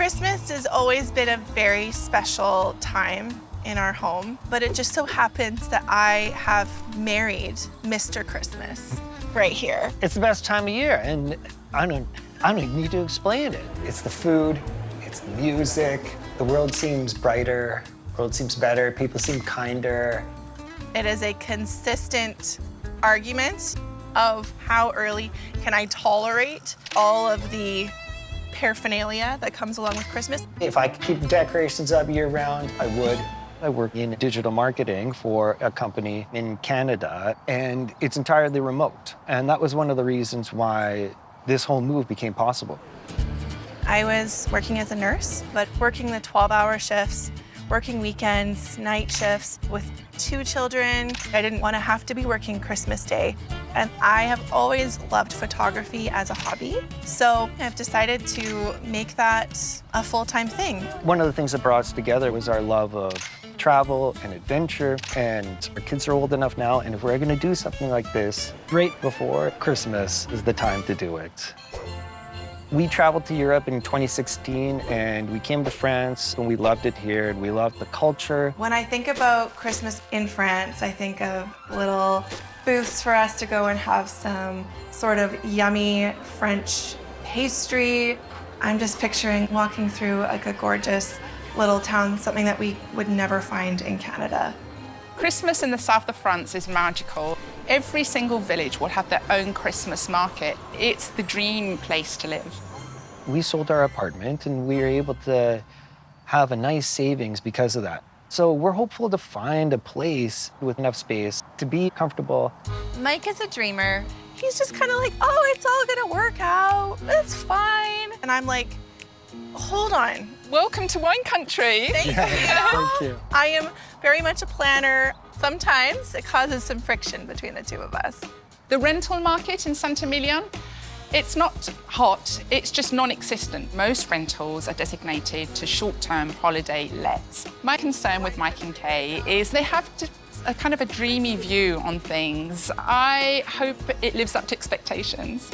Christmas has always been a very special time in our home, but it just so happens that I have married Mr. Christmas right here. It's the best time of year, and I don't need to explain it. It's the food, it's the music. The world seems brighter, the world seems better, people seem kinder. It is a consistent argument of how early can I tolerate all of the paraphernalia that comes along with Christmas. If I could keep decorations up year-round, I would. I work in digital marketing for a company in Canada, and it's entirely remote. And that was one of the reasons why this whole move became possible. I was working as a nurse, but working the 12-hour shifts, working weekends, night shifts with 2 children. I didn't want to have to be working Christmas Day. And I have always loved photography as a hobby. So I've decided to make that a full-time thing. One of the things that brought us together was our love of travel and adventure, and our kids are old enough now, and if we're gonna do something like this right before Christmas is the time to do it. We traveled to Europe in 2016, and we came to France, and we loved it here, and we loved the culture. When I think about Christmas in France, I think of little booths for us to go and have some sort of yummy French pastry. I'm just picturing walking through like a gorgeous little town, something that we would never find in Canada. Christmas in the south of France is magical. Every single village will have their own Christmas market. It's the dream place to live. We sold our apartment, and we were able to have a nice savings because of that. So we're hopeful to find a place with enough space to be comfortable. Mike is a dreamer. He's just kind of like, oh, it's all gonna work out. It's fine. And I'm like, hold on. Welcome to wine country. Thank you. Thank you. I am very much a planner. Sometimes it causes some friction between the two of us. The rental market in Saint-Emilion, it's not hot, it's just non-existent. Most rentals are designated to short-term holiday lets. My concern with Mike and Kay is they have a kind of a dreamy view on things. I hope it lives up to expectations.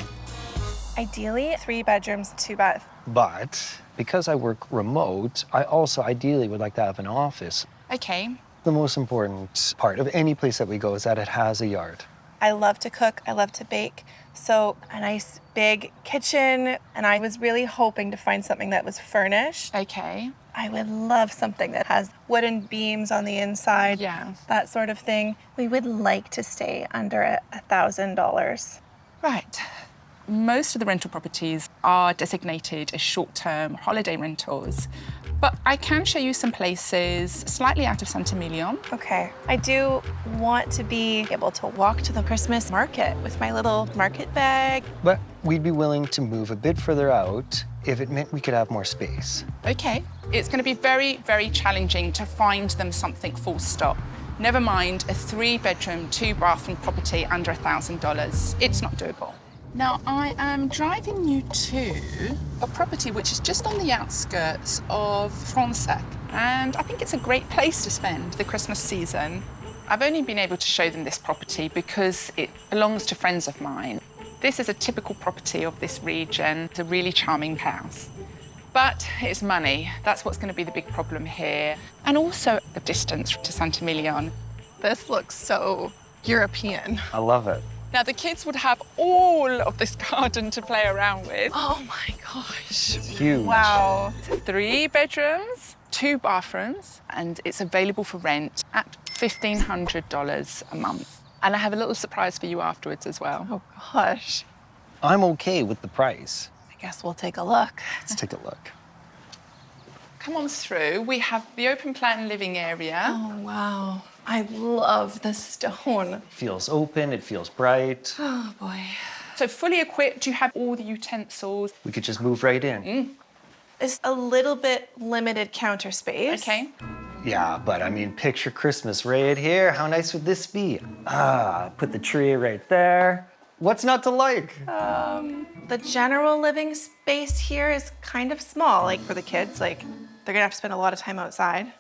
Ideally, 3 bedrooms, 2 baths. But because I work remote, I also ideally would like to have an office. Okay. The most important part of any place that we go is that it has a yard. I love to cook, I love to bake. So a nice big kitchen, and I was really hoping to find something that was furnished. Okay. I would love something that has wooden beams on the inside, Yeah. that sort of thing. We would like to stay under $1,000. Right. Most of the rental properties are designated as short-term holiday rentals, but I can show you some places slightly out of Saint-Emilion. Okay. I do want to be able to walk to the Christmas market with my little market bag. But we'd be willing to move a bit further out if it meant we could have more space. Okay. It's going to be very, very challenging to find them something full stop. Never mind a 3-bedroom, 2-bathroom property under $1,000. It's not doable. Now, I am driving you to a property which is just on the outskirts of Fronsac, and I think it's a great place to spend the Christmas season. I've only been able to show them this property because it belongs to friends of mine. This is a typical property of this region. It's a really charming house. But it's money. That's what's going to be the big problem here. And also the distance to Saint-Emilion. This looks so European. I love it. Now, the kids would have all of this garden to play around with. Oh my gosh. It's huge. Wow. 3 bedrooms, 2 bathrooms, and it's available for rent at $1,500 a month. And I have a little surprise for you afterwards as well. Oh gosh. I'm okay with the price. I guess we'll take a look. Let's take a look. Come on through. We have the open plan living area. Oh wow. I love the stone. It feels open, it feels bright. Oh boy. So fully equipped, you have all the utensils. We could just move right in. It's a little bit limited counter space. Okay. Yeah, but I mean, picture Christmas right here. How nice would this be? Ah, put the tree right there. What's not to like? The general living space here is kind of small, like for the kids. Like, they're gonna have to spend a lot of time outside.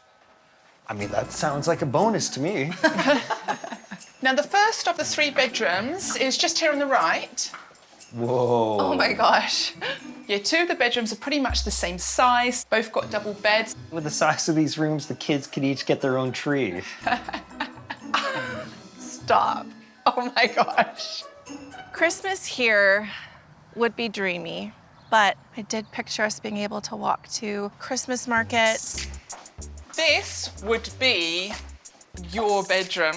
I mean, that sounds like a bonus to me. Now, the first of the 3 bedrooms is just here on the right. Whoa. Oh my gosh. Yeah, 2 of the bedrooms are pretty much the same size. Both got double beds. With the size of these rooms, the kids could each get their own tree. Stop. Oh my gosh. Christmas here would be dreamy, but I did picture us being able to walk to Christmas markets. This would be your bedroom.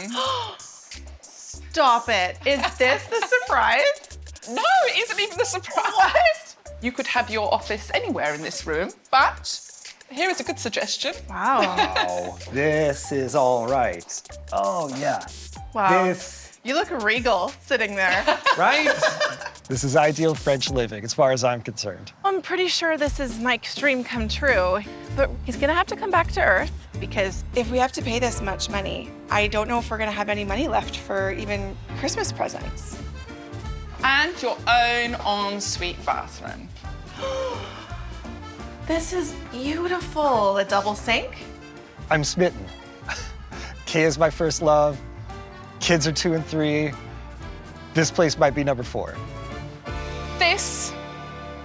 Stop it. Is this the surprise? No, it isn't even the surprise. What? You could have your office anywhere in this room, but here is a good suggestion. Wow. Oh, this is all right. Oh, yeah. Wow. This, You look regal sitting there. right? This is ideal French living, as far as I'm concerned. I'm pretty sure this is Mike's dream come true, but he's gonna have to come back to Earth because if we have to pay this much money, I don't know if we're gonna have any money left for even Christmas presents. And your own ensuite bathroom. This is beautiful. A double sink? I'm smitten. Kay is my first love. Kids are 2 and 3. This place might be number 4. This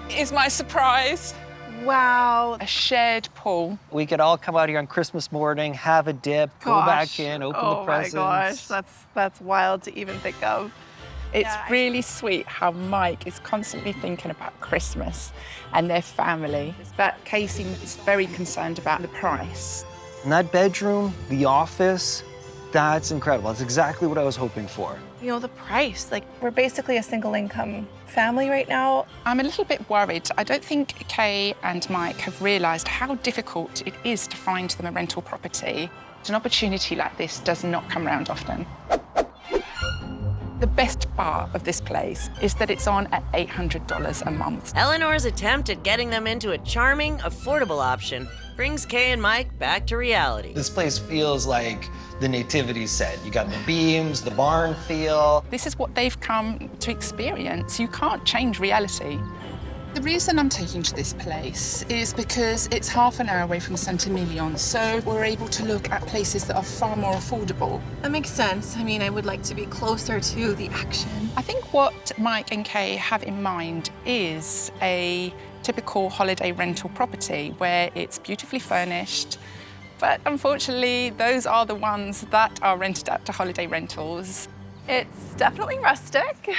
is my surprise. Wow. A shared pool. We could all come out here on Christmas morning, have a dip, go back in, open the presents. Oh my gosh, that's wild to even think of. It's Yeah, really sweet how Mike is constantly thinking about Christmas and their family. But Kay seems very concerned about the price. And that bedroom, the office, that's incredible. That's exactly what I was hoping for. You know, the price, like we're basically a single income family right now. I'm a little bit worried. I don't think Kay and Mike have realised how difficult it is to find them a rental property. An opportunity like this does not come around often. The best part of this place is that it's on at $800 a month. Eleanor's attempt at getting them into a charming, affordable option brings Kay and Mike back to reality. This place feels like the nativity set. You got the beams, the barn feel. This is what they've come to experience. You can't change reality. The reason I'm taking to this place is because it's half an hour away from Saint-Emilion, so we're able to look at places that are far more affordable. That makes sense. I mean, I would like to be closer to the action. I think what Mike and Kay have in mind is a typical holiday rental property where it's beautifully furnished, but unfortunately, those are the ones that are rented out to holiday rentals. It's definitely rustic.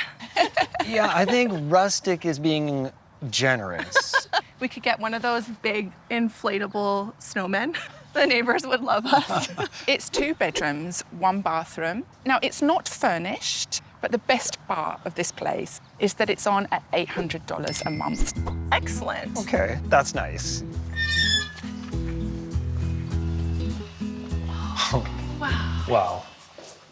Yeah, I think rustic is being generous. We could get one of those big inflatable snowmen. The neighbors would love us. It's 2 bedrooms, 1 bathroom. Now, it's not furnished, but the best part of this place is that it's on at $800 a month. Excellent. Okay, that's nice. Wow. Wow.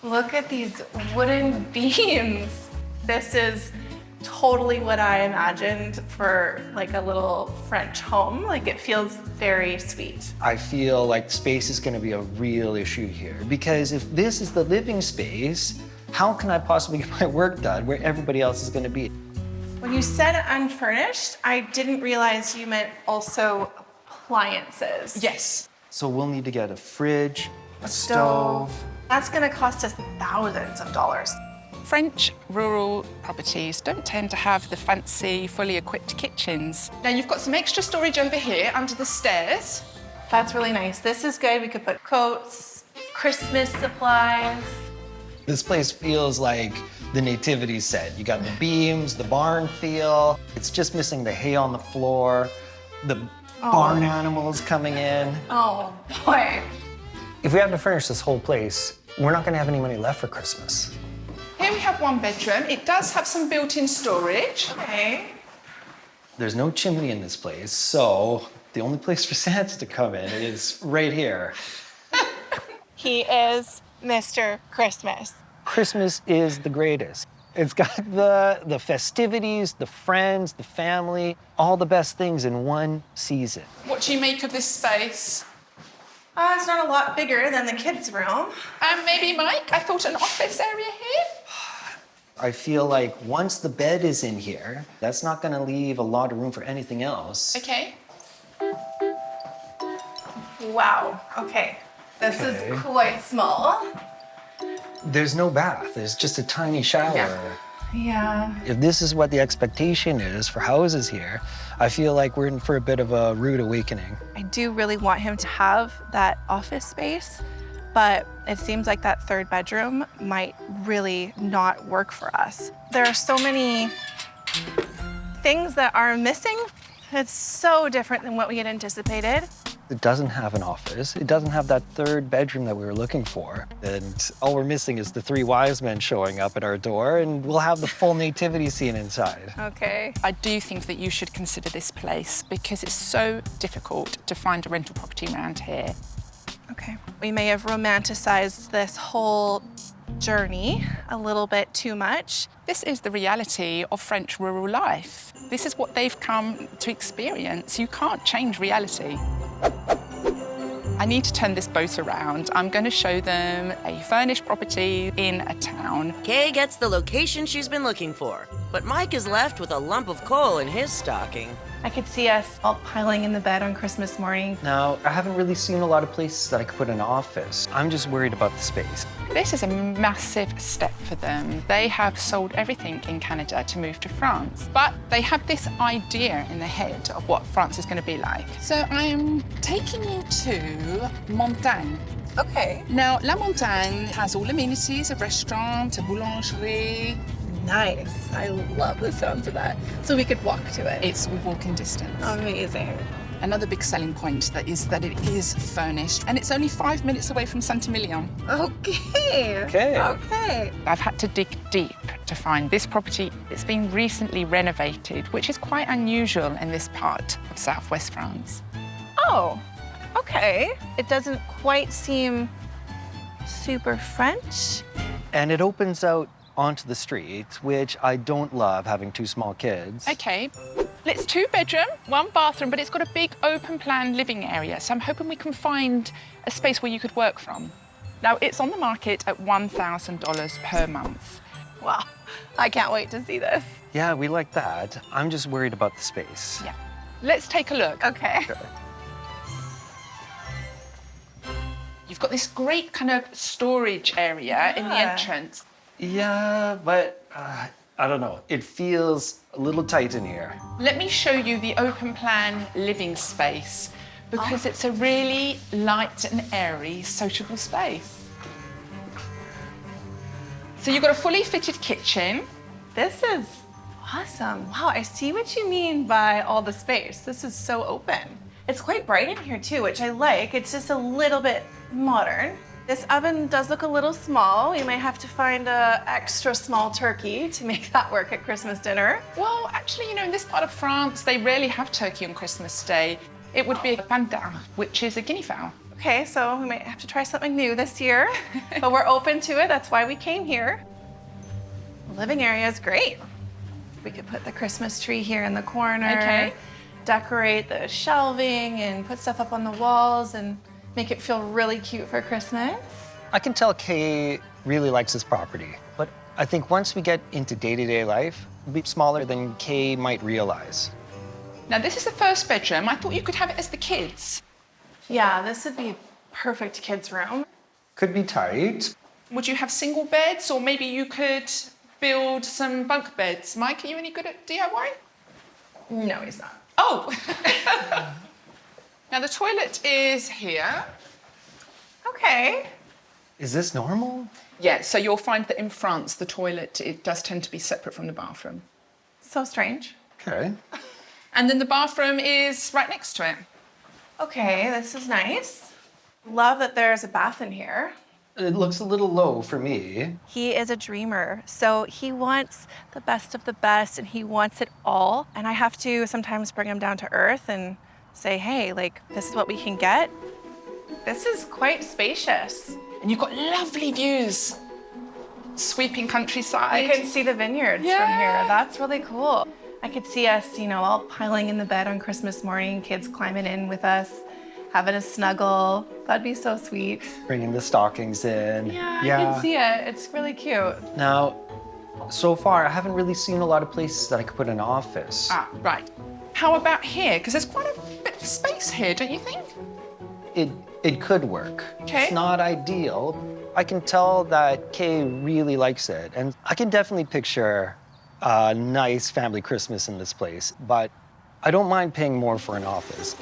Look at these wooden beams. This is totally what I imagined for like a little French home. Like it feels very sweet. I feel like space is going to be a real issue here because if this is the living space, how can I possibly get my work done where everybody else is going to be? When you said unfurnished, I didn't realize you meant also appliances. Yes. So we'll need to get a fridge, a stove. That's gonna cost us thousands of dollars. French rural properties don't tend to have the fancy, fully equipped kitchens. Now, you've got some extra storage over here under the stairs. That's really nice. This is good. We could put coats, Christmas supplies. This place feels like the nativity set. You got the beams, the barn feel. It's just missing the hay on the floor, the barn animals coming in. Oh boy. If we have to furnish this whole place, we're not gonna have any money left for Christmas. Here we have 1 bedroom. It does have some built-in storage. Okay. There's no chimney in this place, so the only place for Santa to come in is right here. He is Mr. Christmas. Christmas is the greatest. It's got the festivities, the friends, the family, all the best things in one season. What do you make of this space? It's not a lot bigger than the kids' room. Maybe, Mike, I thought an office area here? I feel like once the bed is in here, that's not gonna leave a lot of room for anything else. Okay. Wow. Okay. This Okay. is quite small. There's no bath, there's just a tiny shower. Yeah. Yeah. If this is what the expectation is for houses here, I feel like we're in for a bit of a rude awakening. I do really want him to have that office space, but it seems like that third bedroom might really not work for us. There are so many things that are missing. It's so different than what we had anticipated. It doesn't have an office. It doesn't have that third bedroom that we were looking for. And all we're missing is the three wise men showing up at our door, and we'll have the full nativity scene inside. Okay. I do think that you should consider this place because it's so difficult to find a rental property around here. Okay. We may have romanticized this whole journey a little bit too much. This is the reality of French rural life. This is what they've come to experience. You can't change reality. I need to turn this boat around. I'm going to show them a furnished property in a town. Kay gets the location she's been looking for, but Mike is left with a lump of coal in his stocking. I could see us all piling in the bed on Christmas morning. Now, I haven't really seen a lot of places that I could put an office. I'm just worried about the space. This is a massive step for them. They have sold everything in Canada to move to France, but they have this idea in their head of what France is going to be like. So I am taking you to Montagne. Okay. Now, La Montagne has all amenities, a restaurant, a boulangerie. Nice. I love the sounds of that. So we could walk to it. It's walking distance. Amazing. Another big selling point that it is furnished, and it's only 5 minutes away from Saint-Emilion. Okay. Okay. Okay. I've had to dig deep to find this property. It's been recently renovated, which is quite unusual in this part of southwest France. Oh, okay. It doesn't quite seem super French. And it opens out onto the street, which I don't love, having two small kids. Okay, it's 2-bedroom, 1 bathroom, but it's got a big open plan living area, so I'm hoping we can find a space where you could work from. Now, it's on the market at $1,000 per month. Wow. I can't wait to see this. Yeah, we like that. I'm just worried about the space. Yeah. Let's take a look. Okay. Sure. You've got this great kind of storage area in the Yeah. entrance. Yeah, but I don't know. It feels a little tight in here. Let me show you the open plan living space because it's a really light and airy, sociable space. So you've got a fully fitted kitchen. This is awesome. Wow, I see what you mean by all the space. This is so open. It's quite bright in here too, which I like. It's just a little bit modern. This oven does look a little small. We might have to find a extra small turkey to make that work at Christmas dinner. Well, actually, you know, in this part of France, they rarely have turkey on Christmas Day. It would be a panda, which is a guinea fowl. Okay, so we might have to try something new this year, but we're open to it. That's why we came here. The living area is great. We could put the Christmas tree here in the corner. Okay. Decorate the shelving and put stuff up on the walls and make it feel really cute for Christmas. I can tell Kay really likes this property, but I think once we get into day-to-day life, it'll be smaller than Kay might realize. Now, this is the first bedroom. I thought you could have it as the kids. Yeah, this would be perfect kids' room. Could be tight. Would you have single beds, or maybe you could build some bunk beds? Mike, are you any good at DIY? No, he's not. Oh! Now, the toilet is here. Okay. Is this normal? Yeah, so you'll find that in France, the toilet, it does tend to be separate from the bathroom. So strange. Okay. And then the bathroom is right next to it. Okay, this is nice. Love that there's a bath in here. It looks a little low for me. He is a dreamer, so he wants the best of the best and he wants it all. And I have to sometimes bring him down to earth and say, hey, like, this is what we can get. This is quite spacious. And you've got lovely views. Sweeping countryside. You can see the vineyards from here. That's really cool. I could see us, you know, all piling in the bed on Christmas morning, kids climbing in with us, having a snuggle. That'd be so sweet. Bringing the stockings in. Yeah, I can see it. It's really cute. Now, so far, I haven't really seen a lot of places that I could put an office. Ah, right. How about here? Because there's quite a bit of space here, don't you think? It could work. Okay. It's not ideal. I can tell that Kay really likes it, and I can definitely picture a nice family Christmas in this place, but I don't mind paying more for an office.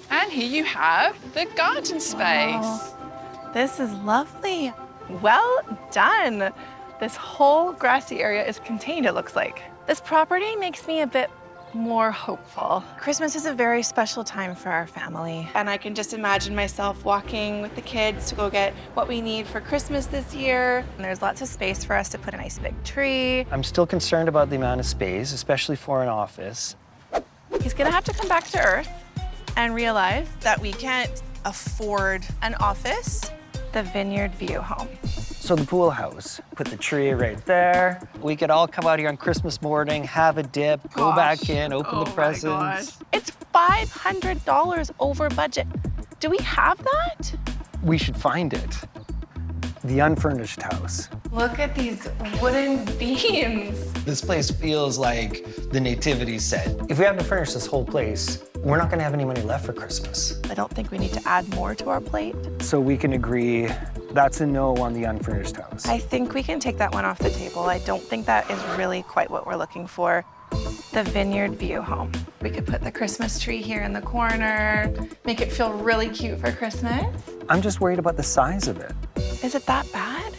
And here you have the garden space. Wow. This is lovely. Well done. This whole grassy area is contained, it looks like. This property makes me a bit more hopeful. Christmas is a very special time for our family, and I can just imagine myself walking with the kids to go get what we need for Christmas this year. And there's lots of space for us to put a nice big tree. I'm still concerned about the amount of space, especially for an office. He's gonna have to come back to Earth and realize that we can't afford an office. The Vineyard View home. So the pool house, put the tree right there. We could all come out here on Christmas morning, have a dip, go back in, open the presents. It's $500 over budget. Do we have that? We should find it. The unfurnished house. Look at these wooden beams. This place feels like the nativity set. If we have to furnish this whole place, we're not gonna have any money left for Christmas. I don't think we need to add more to our plate. So we can agree that's a no on the unfurnished house. I think we can take that one off the table. I don't think that is really quite what we're looking for. The Vineyard View home. We could put the Christmas tree here in the corner, make it feel really cute for Christmas. I'm just worried about the size of it. Is it that bad?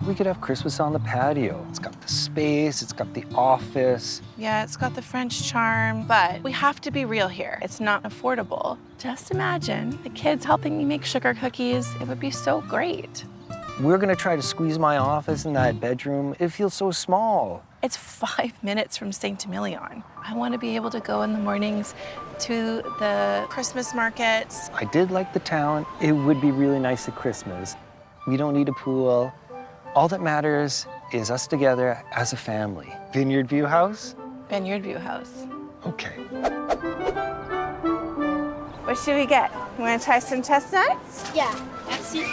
We could have Christmas on the patio. It's got the space, it's got the office. Yeah, it's got the French charm, but we have to be real here. It's not affordable. Just imagine the kids helping me make sugar cookies. It would be so great. We're gonna try to squeeze my office in that bedroom. It feels so small. It's 5 minutes from Saint-Emilion. I want to be able to go in the mornings to the Christmas markets. I did like the town. It would be really nice at Christmas. We don't need a pool. All that matters is us together as a family. Vineyard View house? Vineyard View house. Okay. What should we get? You want to try some chestnuts? Yeah. Merci.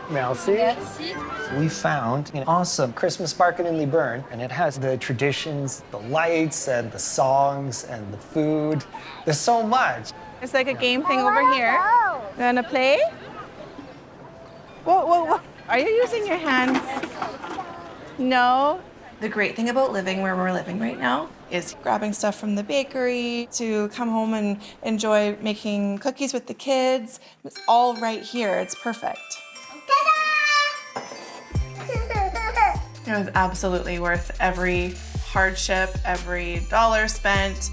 Merci. We found an awesome Christmas market in Liburn, and it has the traditions, the lights, and the songs, and the food. There's so much. It's like a game thing over here. You want to play? Whoa, whoa, whoa. Are you using your hands? No. The great thing about living where we're living right now is grabbing stuff from the bakery to come home and enjoy making cookies with the kids. It's all right here. It's perfect. It was absolutely worth every hardship, every dollar spent.